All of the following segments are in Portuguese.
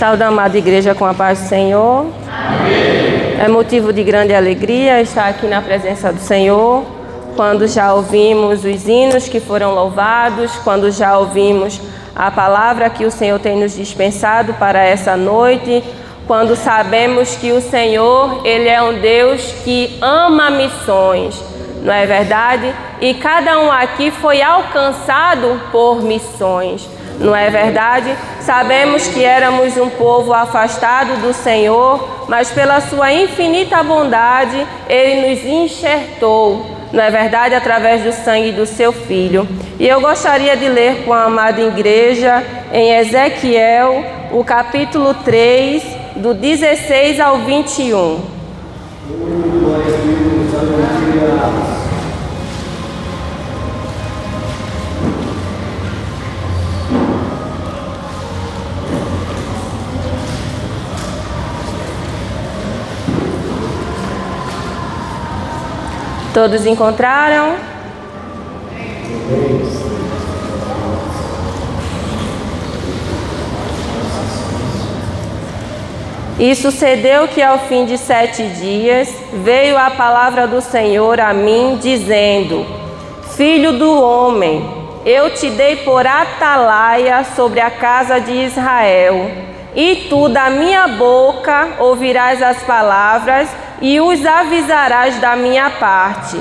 Saúde a amada igreja com a paz do Senhor. Amém. É motivo de grande alegria estar aqui na presença do Senhor, quando já ouvimos os hinos que foram louvados, quando já ouvimos a palavra que o Senhor tem nos dispensado para essa noite, quando sabemos que o Senhor, Ele é um Deus que ama missões, não é verdade? E cada um aqui foi alcançado por missões. Não é verdade? Sabemos que éramos um povo afastado do Senhor, mas pela sua infinita bondade, Ele nos enxertou, não é verdade? Através do sangue do seu Filho. E eu gostaria de ler com a amada igreja em Ezequiel, o capítulo 3, do 16 ao 21. Todos encontraram? E sucedeu que ao fim de 7 dias veio a palavra do Senhor a mim, dizendo: Filho do homem, eu te dei por atalaia sobre a casa de Israel, e tu da minha boca ouvirás as palavras e os avisarás da minha parte.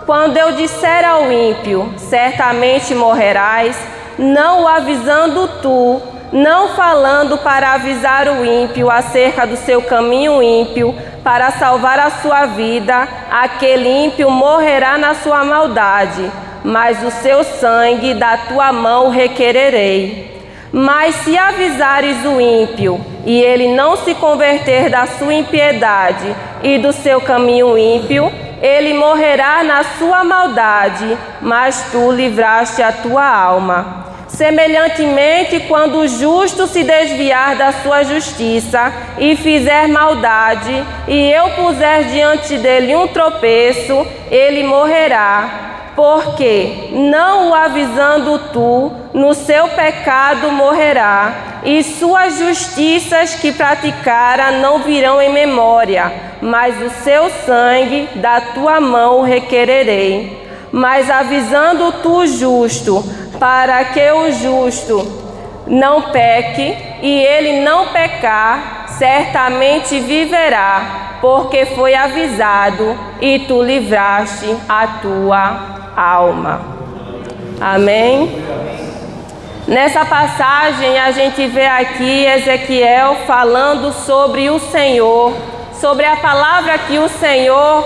Quando eu disser ao ímpio, certamente morrerás, não o avisando tu, não falando para avisar o ímpio acerca do seu caminho ímpio, para salvar a sua vida, aquele ímpio morrerá na sua maldade, mas o seu sangue da tua mão requererei. Mas se avisares o ímpio, e ele não se converter da sua impiedade e do seu caminho ímpio, ele morrerá na sua maldade, mas tu livraste a tua alma. Semelhantemente, quando o justo se desviar da sua justiça e fizer maldade, e eu puser diante dele um tropeço, ele morrerá. Porque, não o avisando tu, no seu pecado morrerá, e suas justiças que praticara não virão em memória, mas o seu sangue da tua mão requererei. Mas avisando tu o justo, para que o justo não peque, e ele não pecar, certamente viverá, porque foi avisado, e tu livraste a tua alma. Amém? Nessa passagem a gente vê aqui Ezequiel falando sobre o Senhor, sobre a palavra que o Senhor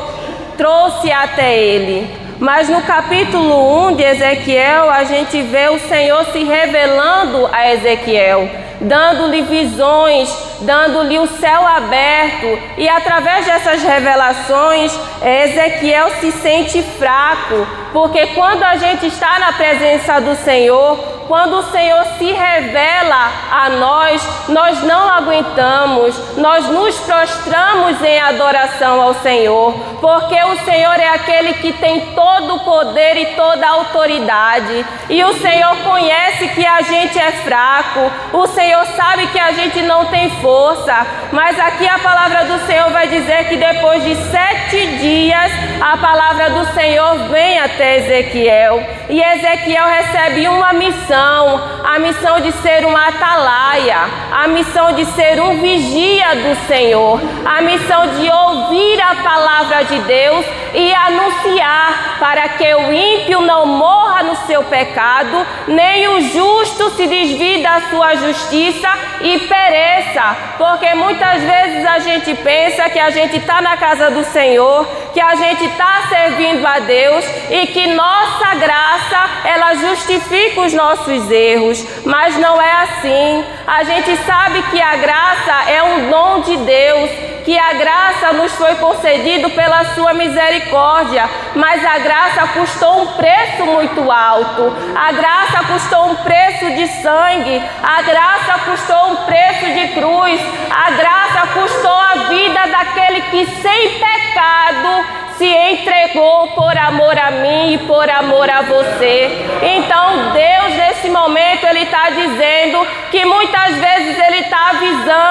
trouxe até ele. Mas no capítulo 1 de Ezequiel a gente vê o Senhor se revelando a Ezequiel, dando-lhe visões, dando-lhe o céu aberto, e através dessas revelações Ezequiel se sente fraco, porque quando a gente está na presença do Senhor, quando o Senhor se revela a nós, nós não aguentamos, nós nos prostramos em adoração ao Senhor, porque o Senhor é aquele que tem todo o poder e toda a autoridade, e o Senhor conhece que a gente é fraco, o Senhor sabe que a gente não tem força, mas aqui a palavra do Senhor vai dizer que depois de 7 dias, a palavra do Senhor vem até Ezequiel, e Ezequiel recebe uma missão, a missão de ser uma atalaia, a missão de ser um vigia do Senhor, a missão de ouvir a palavra de Deus e anunciar para que o ímpio não morra no seu pecado, nem o justo se desvie da sua justiça e pereça, porque muitas vezes a gente pensa que a gente está na casa do Senhor, que a gente está servindo a Deus e que nossa graça, ela justifica os nossos erros, mas não é assim. A gente sabe que a graça é um dom de Deus, que a graça nos foi concedido pela sua misericórdia, mas a graça custou um preço muito alto, a graça custou um preço de sangue, a graça custou um preço de cruz, a graça custou a vida daquele que sem pecado se entregou por amor a mim e por amor a você. Então Deus nesse momento Ele está dizendo que muitas vezes Ele está avisando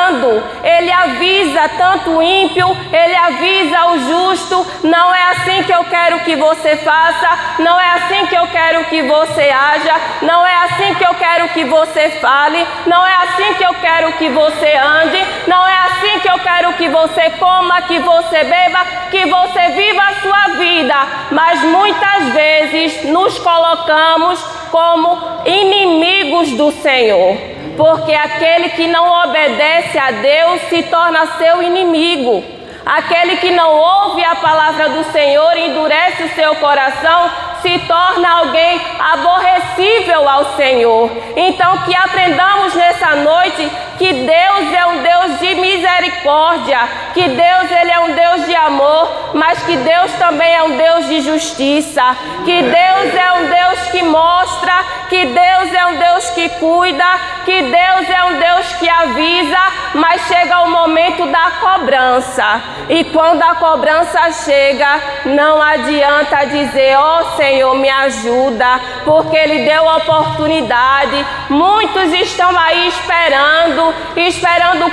avisa tanto o ímpio, Ele avisa o justo. Não é assim que eu quero que você faça, não é assim que eu quero que você haja, não é assim que eu quero que você fale, não é assim que eu quero que você ande, não é assim que eu quero que você coma, que você beba, que você viva a sua vida. Mas muitas vezes nos colocamos como inimigos do Senhor, porque aquele que não obedece a Deus se torna seu inimigo. Aquele que não ouve a palavra do Senhor e endurece o seu coração se torna alguém aborrecível ao Senhor. Então que aprendamos nessa noite que Deus é um Deus de misericórdia, que Deus ele é um Deus de amor, mas que Deus também é um Deus de justiça, que Deus é um Deus que mostra, que Deus é um Deus que cuida, que Deus é um Deus que avisa, mas chega o momento da cobrança. E quando a cobrança chega, não adianta dizer, ó Senhor, me ajuda, porque Ele deu oportunidade. Muitos estão aí esperando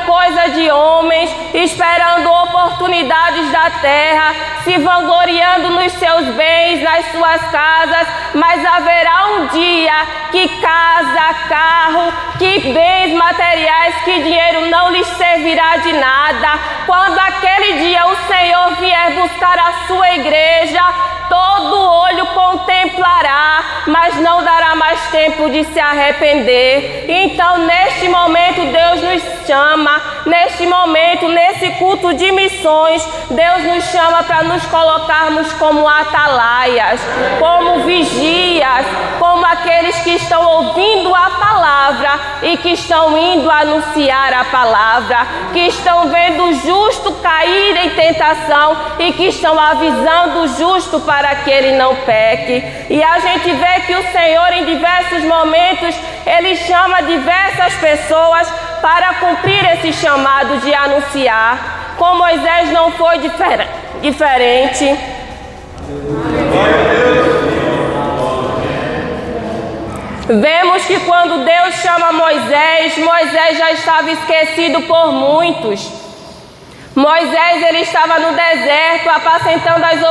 coisa de homens, esperando oportunidades da terra, se vangloriando nos seus bens, nas suas casas, mas haverá um dia que casa, carro, que bens materiais, que dinheiro não lhes servirá de nada. Quando aquele dia o Senhor vier buscar a sua igreja, todo olho contemplará, mas não dará mais tempo de se arrepender. Então, neste momento, Deus nos chama, neste momento, nesse culto de missões, Deus nos chama para nos colocarmos como atalaias, como vigias, como aqueles que estão ouvindo a palavra e que estão indo anunciar a palavra, que estão vendo o justo cair em tentação e que estão avisando o justo para que ele não peque. E a gente vê que o Senhor, em diversos momentos, Ele chama diversas pessoas para cumprir esse chamado de anunciar. Com Moisés não foi diferente. Vemos que quando Deus chama Moisés, Moisés já estava esquecido por muitos. Moisés ele estava no deserto apacentando as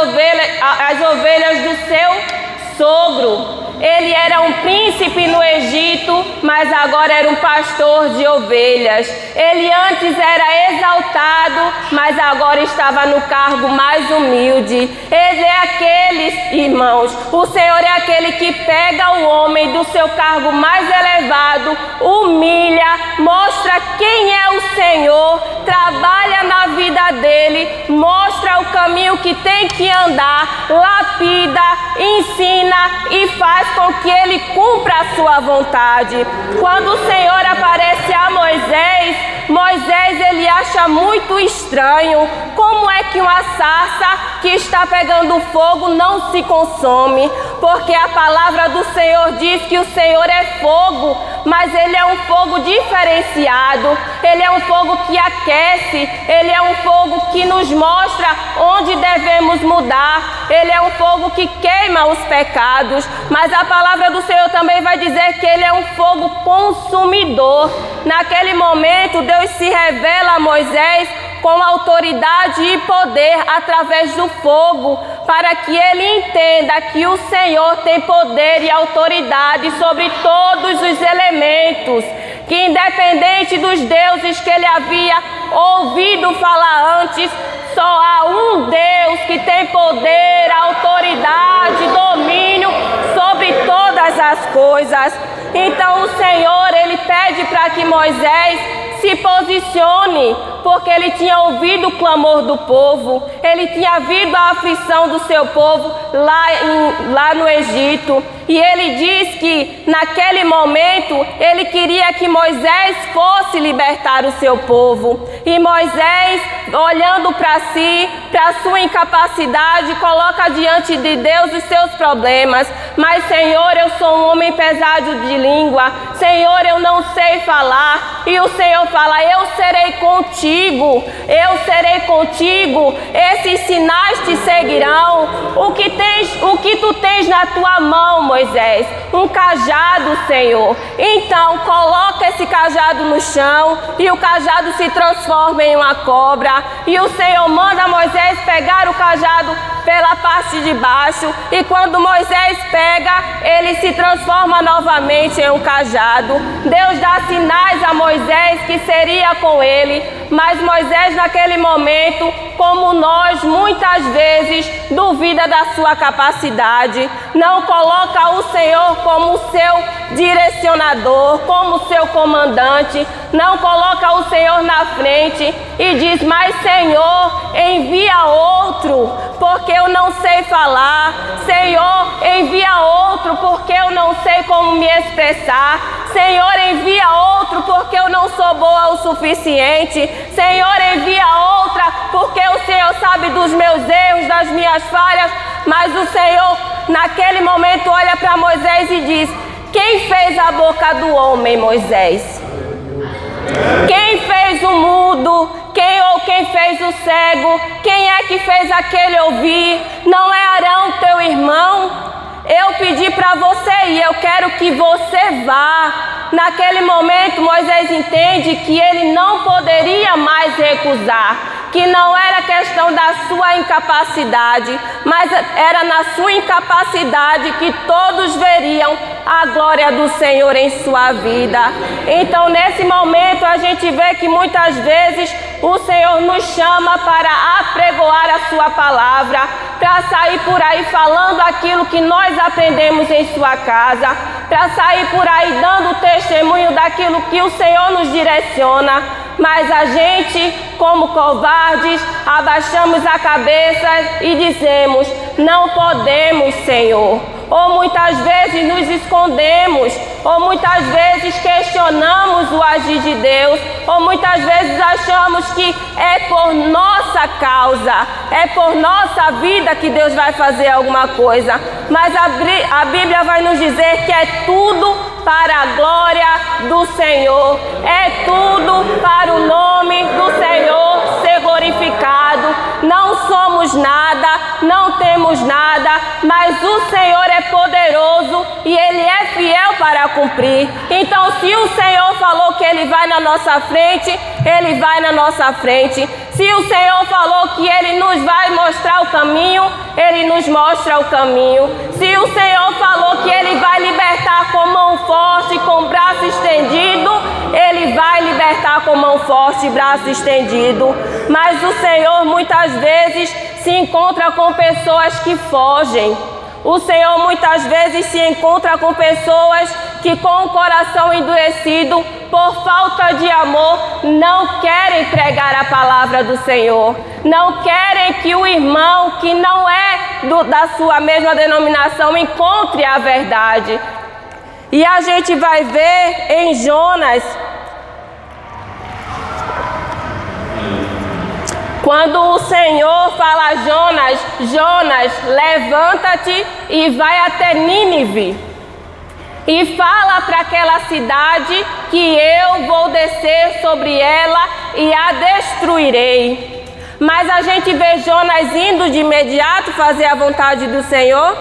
ovelhas do seu sogro. Ele era um príncipe no Egito, mas agora era um pastor de ovelhas. Ele antes era exaltado, mas agora estava no cargo mais humilde. Ele é aquele, irmãos, o Senhor é aquele que pega o homem do seu cargo mais elevado, humilha, mostra quem é o Senhor, trabalha na vida dele, mostra o caminho que tem que andar, lapida, ensina e faz com que ele cumpra a sua vontade. Quando o Senhor aparece a Moisés ele acha muito estranho como é que uma sarça que está pegando fogo não se consome, porque a palavra do Senhor diz que o Senhor é fogo, mas ele é um fogo diferenciado, ele é um fogo que aquece, ele é um fogo que nos mostra onde devemos mudar, ele é um fogo que queima os pecados, mas a palavra do Senhor também vai dizer que ele é um fogo consumidor. Naquele momento, Deus se revela a Moisés com autoridade e poder através do fogo, para que ele entenda que o Senhor tem poder e autoridade sobre todos os elementos, que independente dos deuses que ele havia ouvido falar antes, só há um Deus que tem poder, autoridade, domínio sobre todas as coisas. Então o Senhor, ele pede para que Moisés se posicione, porque ele tinha ouvido o clamor do povo, ele tinha visto a aflição do seu povo lá no Egito, e ele diz que naquele momento ele queria que Moisés fosse libertar o seu povo, e Moisés, olhando para si, para sua incapacidade, coloca diante de Deus os seus problemas. Mas Senhor, eu sou um homem pesado de língua, Senhor, eu não sei falar, e o Senhor fala, eu serei contigo. contigo, eu serei contigo, esses sinais te seguirão. O que tu tens na tua mão, Moisés? Um cajado, Senhor. Então coloca esse cajado no chão e o cajado se transforma em uma cobra. E o Senhor manda Moisés pegar o cajado pela parte de baixo, e quando Moisés pega, ele se transforma novamente em um cajado. Deus dá sinais a Moisés que seria com ele, mas Moisés naquele momento, como nós, muitas vezes duvida da sua capacidade, não coloca o Senhor como seu direcionador, como seu comandante, não coloca o Senhor na frente e diz: mas Senhor, envia outro, porque eu não sei falar. Senhor, envia outro, porque eu não sei como me expressar. Senhor, envia outro, porque eu não sou boa o suficiente. Senhor, envia outra, porque o Senhor sabe dos meus erros, das minhas falhas. Mas o Senhor, naquele momento, olha para Moisés e diz: quem fez a boca do homem, Moisés? Quem fez o mudo? Quem fez o cego? Quem é que fez aquele ouvir? Não é Arão, teu irmão? Eu pedi para você ir, eu quero que você vá. Naquele momento, Moisés entende que ele não poderia mais recusar, que não era questão da sua incapacidade, mas era na sua incapacidade que todos veriam a glória do Senhor em sua vida. Então, nesse momento, a gente vê que muitas vezes o Senhor nos chama para apregoar a sua palavra, para sair por aí falando aquilo que nós aprendemos em sua casa, para sair por aí dando testemunho daquilo que o Senhor nos direciona. Mas a gente, como covardes, abaixamos a cabeça e dizemos: não podemos, Senhor. Ou muitas vezes nos escondemos, ou muitas vezes questionamos o agir de Deus, ou muitas vezes achamos que é por nossa causa, é por nossa vida que Deus vai fazer alguma coisa. Mas a Bíblia vai nos dizer que é tudo para a glória do Senhor, é tudo para o nome do Senhor ser glorificado. Não somos nada, não temos nada, mas o Senhor é poderoso e Ele é fiel para cumprir. Então, se o Senhor falou que Ele vai na nossa frente, Ele vai na nossa frente. Se o Senhor falou que Ele nos vai mostrar o caminho, Ele nos mostra o caminho. Se o Senhor falou que Ele vai libertar com mão forte, com braço estendido, Ele vai libertar com mão forte e braço estendido. Mas o Senhor muitas vezes se encontra com pessoas que fogem. O Senhor muitas vezes se encontra com pessoas que, com o coração endurecido, por falta de amor, não querem pregar a palavra do Senhor. Não querem que o irmão que não é da sua mesma denominação encontre a verdade. E a gente vai ver em Jonas, quando o Senhor fala a Jonas: Jonas, levanta-te e vai até Nínive e fala para aquela cidade que eu vou descer sobre ela e a destruirei. Mas a gente vê Jonas indo de imediato fazer a vontade do Senhor.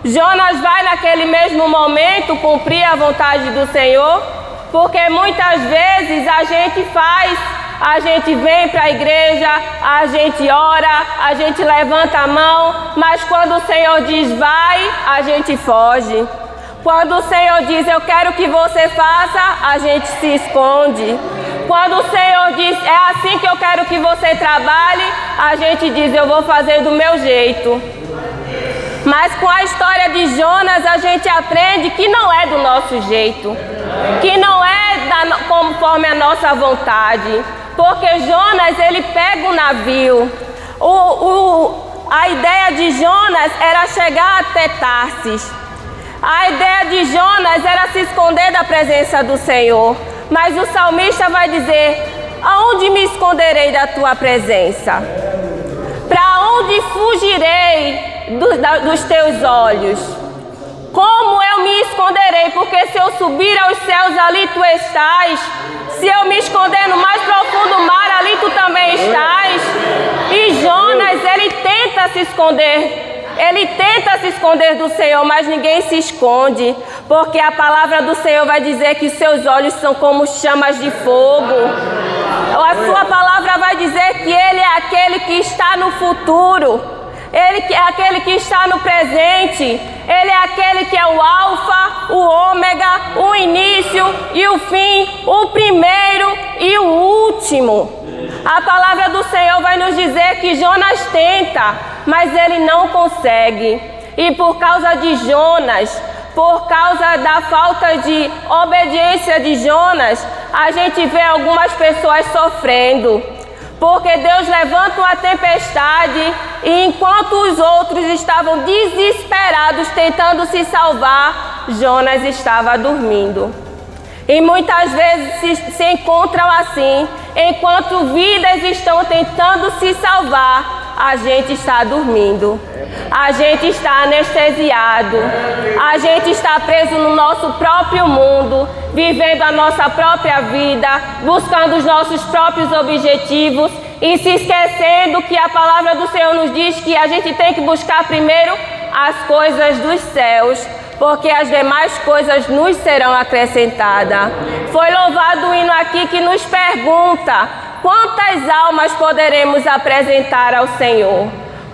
Jonas vai naquele mesmo momento cumprir a vontade do Senhor, porque muitas vezes a gente vem para a igreja, a gente ora, a gente levanta a mão, mas quando o Senhor diz vai, a gente foge. Quando o Senhor diz eu quero que você faça, a gente se esconde. Quando o Senhor diz é assim que eu quero que você trabalhe, a gente diz eu vou fazer do meu jeito. Mas com a história de Jonas a gente aprende que não é do nosso jeito, que não é conforme a nossa vontade. Porque Jonas, ele pega o navio. A ideia de Jonas era chegar até Tarsis. A ideia de Jonas era se esconder da presença do Senhor. Mas o salmista vai dizer: aonde me esconderei da tua presença? Para onde fugirei dos teus olhos? Como eu me esconderei? Porque se eu subir aos céus, ali tu estás. Se eu me esconder no mais profundo mar, ali tu esconder. Ele tenta se esconder do Senhor, mas ninguém se esconde, porque a palavra do Senhor vai dizer que seus olhos são como chamas de fogo. A sua palavra vai dizer que Ele é aquele que está no futuro, Ele é aquele que está no presente, Ele é aquele que é o alfa, o ômega, o início e o fim, o primeiro e o último. A palavra do Senhor vai nos dizer que Jonas tenta, mas ele não consegue. E por causa de Jonas, por causa da falta de obediência de Jonas, a gente vê algumas pessoas sofrendo. Porque Deus levanta uma tempestade e enquanto os outros estavam desesperados tentando se salvar, Jonas estava dormindo. E muitas vezes se encontram assim, enquanto vidas estão tentando se salvar, a gente está dormindo, a gente está anestesiado, a gente está preso no nosso próprio mundo, vivendo a nossa própria vida, buscando os nossos próprios objetivos e se esquecendo que a palavra do Senhor nos diz que a gente tem que buscar primeiro as coisas dos céus, porque as demais coisas nos serão acrescentadas. Foi louvado o hino aqui que nos pergunta: quantas almas poderemos apresentar ao Senhor?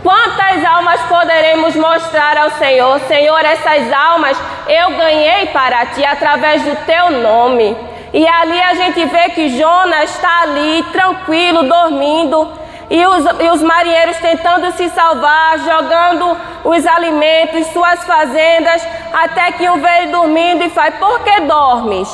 Quantas almas poderemos mostrar ao Senhor? Senhor, essas almas eu ganhei para Ti através do Teu nome. E ali a gente vê que Jonas está ali, tranquilo, dormindo. E os marinheiros tentando se salvar, jogando os alimentos, suas fazendas, até que um veio dormindo e faz: por que dormes?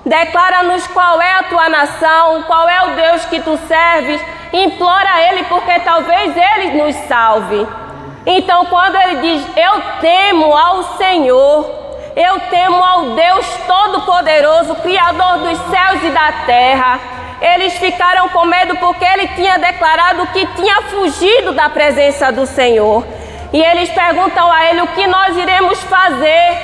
Declara-nos qual é a tua nação, qual é o Deus que tu serves, implora Ele, porque talvez Ele nos salve. Então quando ele diz: eu temo ao Senhor, eu temo ao Deus Todo-Poderoso, Criador dos céus e da terra, eles ficaram com medo porque ele tinha declarado que tinha fugido da presença do Senhor. E eles perguntam a ele: o que nós iremos fazer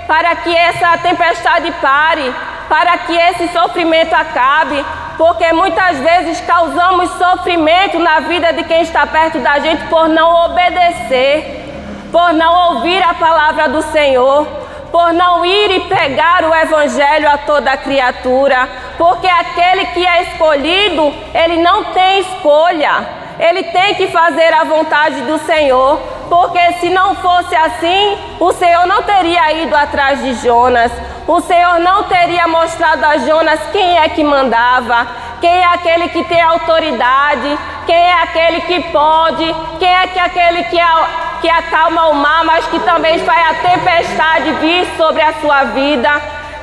para que essa tempestade pare, para que esse sofrimento acabe? Porque muitas vezes causamos sofrimento na vida de quem está perto da gente por não obedecer, por não ouvir a palavra do Senhor, por não ir e pregar o evangelho a toda criatura, porque aquele que é escolhido, ele não tem escolha, ele tem que fazer a vontade do Senhor, porque se não fosse assim, o Senhor não teria ido atrás de Jonas, o Senhor não teria mostrado a Jonas quem é que mandava, quem é aquele que tem autoridade, quem é aquele que pode, quem é aquele que acalma o mar, mas que também faz a tempestade vir sobre a sua vida.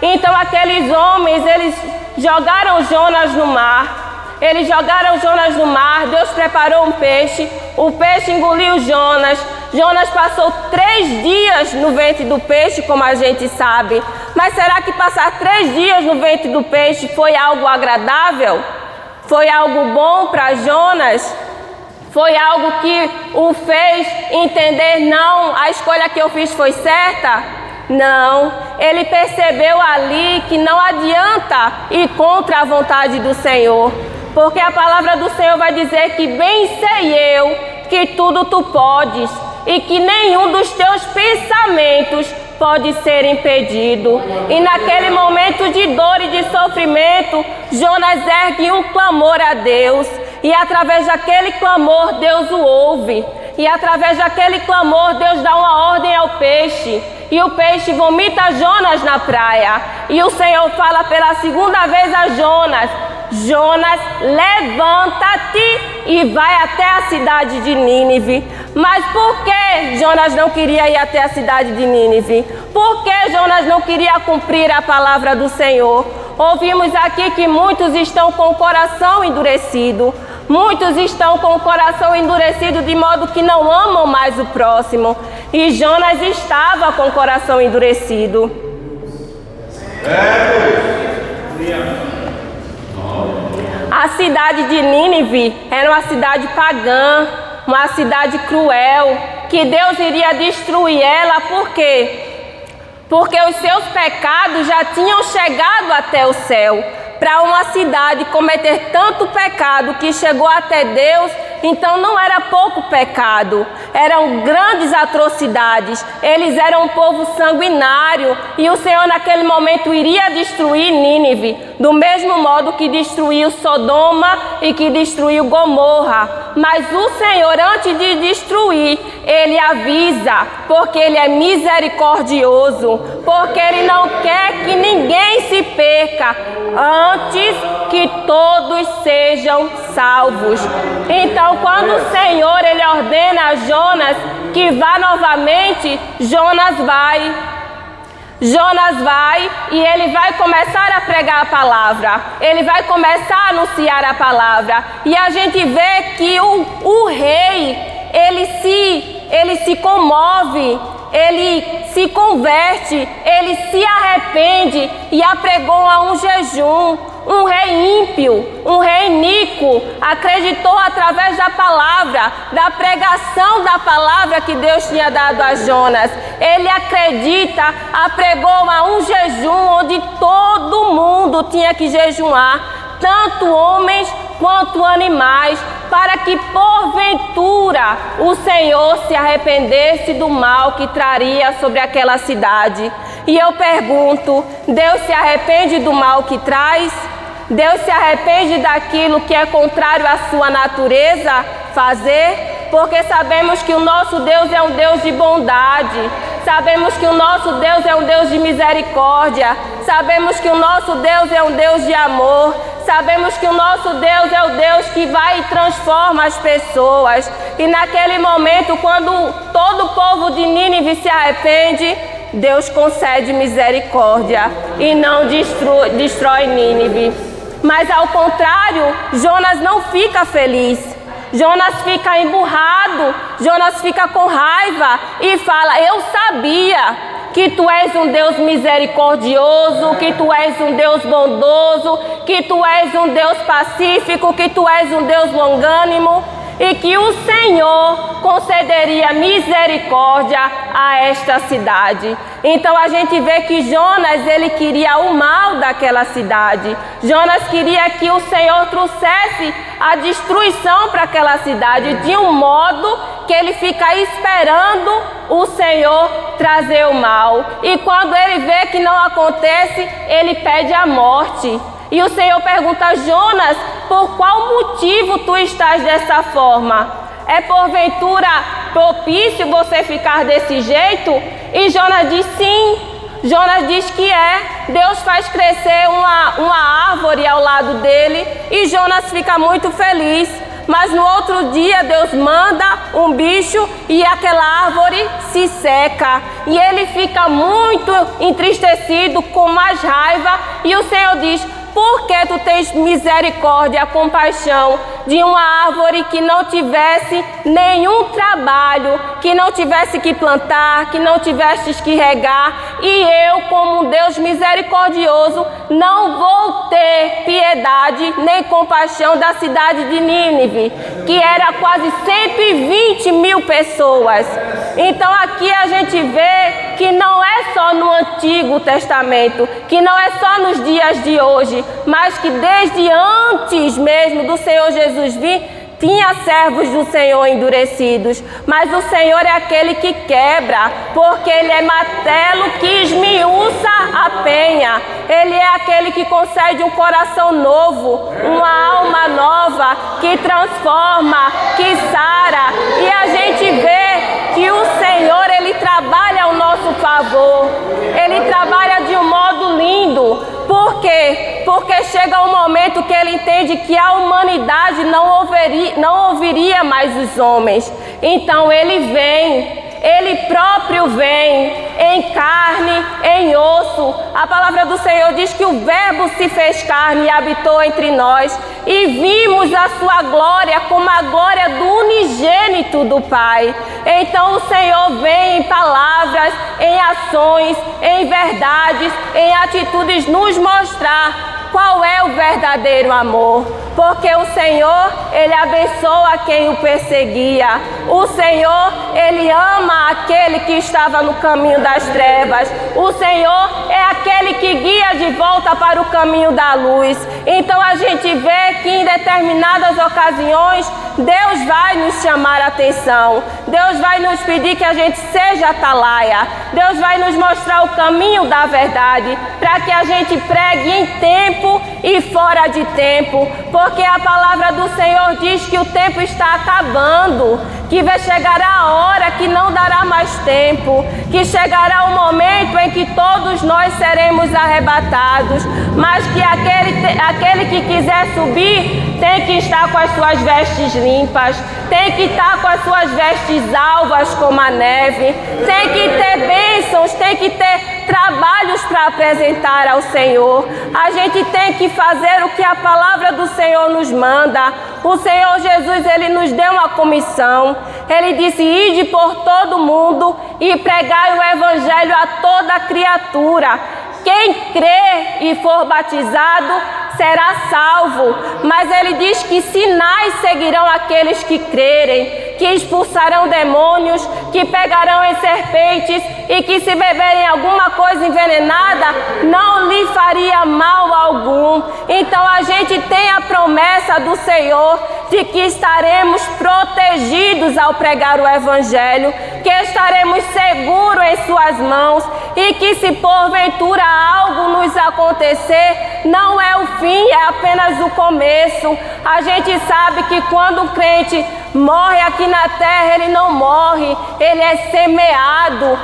Então aqueles homens, eles jogaram Jonas no mar. Eles jogaram Jonas no mar, Deus preparou um peixe, o peixe engoliu Jonas. Jonas passou 3 dias no ventre do peixe, como a gente sabe. Mas será que passar 3 dias no ventre do peixe foi algo agradável? Foi algo bom para Jonas? Foi algo que o fez entender: não, a escolha que eu fiz foi certa? Não, ele percebeu ali que não adianta ir contra a vontade do Senhor, porque a palavra do Senhor vai dizer que bem sei eu que tudo tu podes e que nenhum dos teus pensamentos pode ser impedido. E naquele momento de dor e de sofrimento, Jonas ergue um clamor a Deus, e através daquele clamor Deus o ouve, e através daquele clamor Deus dá uma ordem ao peixe, e o peixe vomita Jonas na praia, e o Senhor fala pela segunda vez a Jonas: Jonas, levanta-te e vai até a cidade de Nínive. Mas por que Jonas não queria ir até a cidade de Nínive? Por que Jonas não queria cumprir a palavra do Senhor? Ouvimos aqui que muitos estão com o coração endurecido. Muitos estão com o coração endurecido de modo que não amam mais o próximo. E Jonas estava com o coração endurecido. A cidade de Nínive era uma cidade pagã, uma cidade cruel, que Deus iria destruir ela. Por quê? Porque os seus pecados já tinham chegado até o céu. Para uma cidade cometer tanto pecado que chegou até Deus, então não era pouco pecado. eram grandes atrocidades, eles eram um povo sanguinário, e o Senhor naquele momento iria destruir Nínive, do mesmo modo que destruiu Sodoma e que destruiu Gomorra. Mas o Senhor, antes de destruir, Ele avisa, porque Ele é misericordioso, porque Ele não quer que ninguém se perca, antes que todos sejam salvos. Então, quando o Senhor Ele ordena a Jonas que vá novamente, Jonas vai. Jonas vai e ele vai começar a pregar a palavra, ele vai começar a anunciar a palavra. E a gente vê que o rei, ele se comove, ele se converte, ele se arrepende e apregoa um jejum. Um rei ímpio, um rei iníquo, acreditou através da palavra, da pregação da palavra que Deus tinha dado a Jonas. Ele acredita, apregoa um jejum onde todo mundo tinha que jejuar, tanto homens quanto animais, para que porventura o Senhor se arrependesse do mal que traria sobre aquela cidade. E eu pergunto, Deus se arrepende do mal que traz? Deus se arrepende daquilo que é contrário à sua natureza fazer? Porque sabemos que o nosso Deus é um Deus de bondade, sabemos que o nosso Deus é um Deus de misericórdia, sabemos que o nosso Deus é um Deus de amor, sabemos que o nosso Deus é o Deus que vai e transforma as pessoas. E naquele momento, quando todo o povo de Nínive se arrepende, Deus concede misericórdia e não destrói Nínive. Mas ao contrário, Jonas não fica feliz. Jonas fica emburrado, Jonas fica com raiva e fala: eu sabia que tu és um Deus misericordioso, que tu és um Deus bondoso, que tu és um Deus pacífico, que tu és um Deus longânimo, e que o Senhor concederia misericórdia a esta cidade. Então a gente vê que Jonas, ele queria o mal daquela cidade. Jonas queria que o Senhor trouxesse a destruição para aquela cidade, de um modo que ele fica esperando o Senhor trazer o mal. E quando ele vê que não acontece, ele pede a morte. E o Senhor pergunta: Jonas, por qual motivo tu estás dessa forma? É porventura propício você ficar desse jeito? E Jonas diz sim. Jonas diz que é. Deus faz crescer uma árvore ao lado dele e Jonas fica muito feliz. Mas no outro dia Deus manda um bicho e aquela árvore se seca. E ele fica muito entristecido, com mais raiva. E o Senhor diz: por que tu tens misericórdia, compaixão de uma árvore que não tivesse nenhum trabalho, que não tivesse que plantar, que não tivesse que regar? E eu, como um Deus misericordioso, não vou ter piedade nem compaixão da cidade de Nínive, que era quase 120 mil pessoas. Então aqui a gente vê que não é só no Antigo Testamento, que não é só nos dias de hoje, mas que desde antes mesmo do Senhor Jesus vir, tinha servos do Senhor endurecidos. Mas o Senhor é aquele que quebra, porque Ele é martelo que esmiuça a penha. Ele é aquele que concede um coração novo, uma alma nova, que transforma, que sara. E a gente vê que o Senhor, Ele trabalha ao nosso favor. Ele trabalha de um modo lindo. Por quê? Porque chega um momento que ele entende que a humanidade não ouviria mais os homens. Então ele vem, ele próprio vem, em carne, em osso. A palavra do Senhor diz que o Verbo se fez carne e habitou entre nós. E vimos a sua glória como a glória do unigênito do Pai. Então o Senhor vem em palavras, em ações, em verdades, em atitudes nos mostrar qual é o verdadeiro amor. Porque o Senhor, Ele abençoa quem o perseguia. O Senhor, Ele ama aquele que estava no caminho das trevas. O Senhor é aquele que guia de volta para o caminho da luz. Então a gente vê que em determinadas ocasiões Deus vai nos chamar a atenção. Deus vai nos pedir que a gente seja atalaia. Deus vai nos mostrar o caminho da verdade, para que a gente pregue em tempo e fora de tempo, porque a palavra do Senhor diz que o tempo está acabando, que vai chegar a hora que não dará mais tempo, que chegará o momento em que todos nós seremos arrebatados, mas que aquele que quiser subir tem que estar com as suas vestes limpas, tem que estar com as suas vestes alvas como a neve, tem que ter bênçãos, tem que ter trabalhos para apresentar ao Senhor. A gente tem que fazer o que a palavra do Senhor nos manda. O Senhor Jesus, Ele nos deu uma comissão. Ele disse: ide por todo mundo e pregai o evangelho a toda criatura. Quem crer e for batizado será salvo, mas ele diz que sinais seguirão aqueles que crerem, que expulsarão demônios, que pegarão em serpentes e que se beberem alguma coisa envenenada não lhe faria mal algum. Então a gente tem a promessa do Senhor de que estaremos protegidos ao pregar o evangelho, que estaremos seguros em suas mãos e que se porventura algo nos acontecer, não é o fim, é apenas o começo. A gente sabe que quando um crente morre aqui na terra, ele não morre, ele é semeado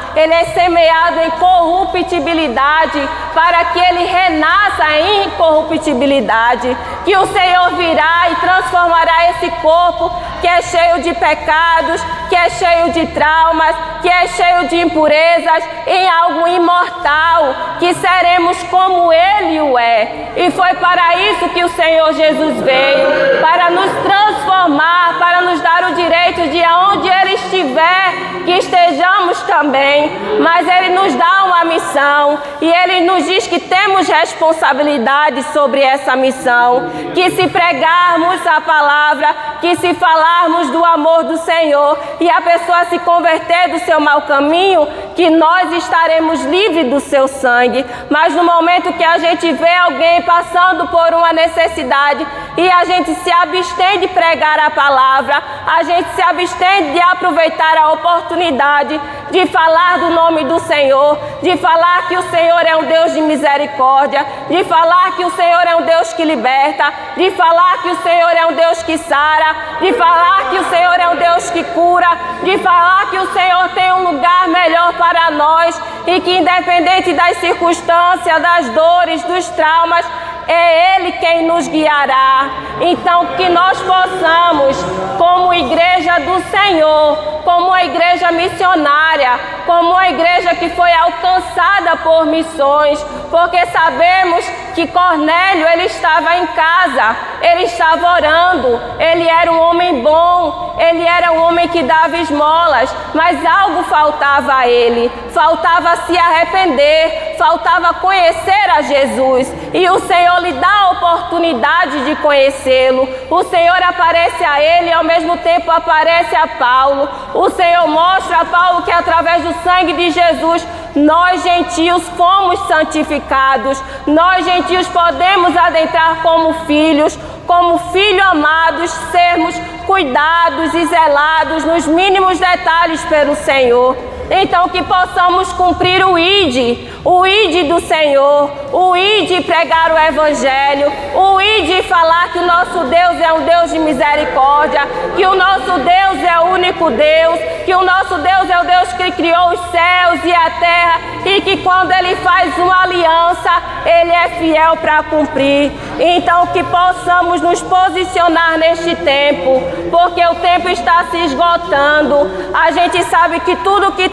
em corruptibilidade, para que ele renasça em incorruptibilidade, que o Senhor virá e transformará esse corpo que é cheio de pecados, que é cheio de traumas, que é cheio de impurezas, em algo imortal, que seremos como Ele o é. E foi para isso que o Senhor Jesus veio, para nos transformar, para nos dar o direito de aonde Ele estiver, que estejamos também. Mas Ele nos dá uma missão e Ele nos diz que temos responsabilidade sobre essa missão, que se pregarmos a palavra, que se falarmos do amor do Senhor e a pessoa se converter do seu mau caminho, que nós estaremos livres do seu sangue. Mas no momento que a gente vê alguém passando por uma necessidade e a gente se abstém de pregar a palavra, a gente se abstém de aproveitar a oportunidade de falar do nome do Senhor, de falar que o Senhor é um Deus de misericórdia, de falar que o Senhor é um Deus que liberta, de falar que o Senhor é um Deus que sara, de falar que o Senhor é um Deus que cura, de falar que o Senhor tem um lugar melhor para nós e que independente das circunstâncias, das dores, dos traumas, é Ele quem nos guiará. Então que nós possamos, como igreja do Senhor, como a igreja missionária, como a igreja que foi alcançada por missões, porque sabemos que Cornélio, ele estava em casa, ele estava orando, ele era um homem bom, ele era um homem que dava esmolas, mas algo faltava a ele, faltava se arrepender, faltava conhecer a Jesus, e o Senhor lhe dá a oportunidade de conhecê-lo. O Senhor aparece a ele e ao mesmo tempo aparece a Paulo. O Senhor mostra a Paulo que através do sangue de Jesus nós gentios fomos santificados, nós gentios podemos adentrar como filhos amados, sermos cuidados e zelados nos mínimos detalhes pelo Senhor. Então que possamos cumprir o ID do Senhor, o ID pregar o Evangelho, o ID falar que o nosso Deus é um Deus de misericórdia, que o nosso Deus é o único Deus, que o nosso Deus é o Deus que criou os céus e a terra e que quando Ele faz uma aliança, Ele é fiel para cumprir. Então que possamos nos posicionar neste tempo, porque o tempo está se esgotando. A gente sabe que tudo que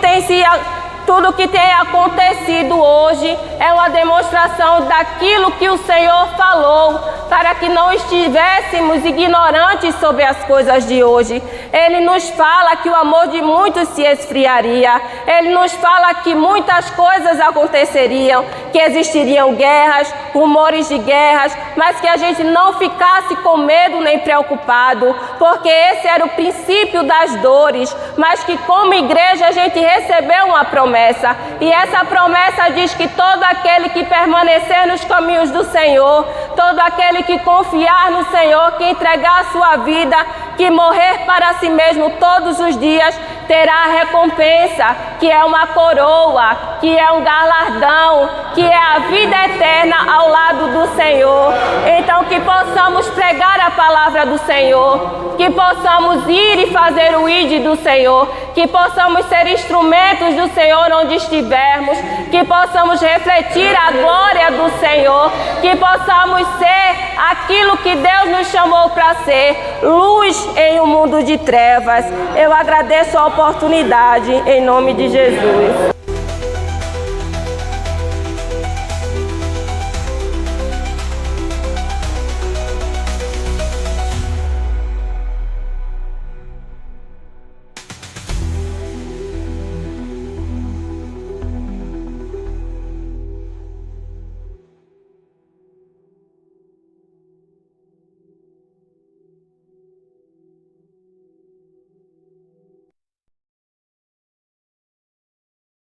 tem acontecido hoje é uma demonstração daquilo que o Senhor falou para que não estivéssemos ignorantes sobre as coisas de hoje. Ele nos fala que o amor de muitos se esfriaria. Ele nos fala que muitas coisas aconteceriam, que existiriam guerras, rumores de guerras, mas que a gente não ficasse com medo nem preocupado, porque esse era o princípio das dores, mas que como igreja a gente recebeu uma promessa, e essa promessa diz que todo aquele que permanecer nos caminhos do Senhor, todo aquele que confiar no Senhor, que entregar a sua vida, que morrer para si mesmo todos os dias, terá a recompensa, que é uma coroa, que é um galardão, que é a vida eterna ao lado do Senhor. Então que possamos pregar a palavra do Senhor, que possamos ir e fazer o ide do Senhor, que possamos ser instrumentos do Senhor onde estivermos, que possamos refletir a glória do Senhor, que possamos ser aquilo que Deus nos chamou para ser, luz em um mundo de trevas. Eu agradeço a oportunidade, em nome de Jesus.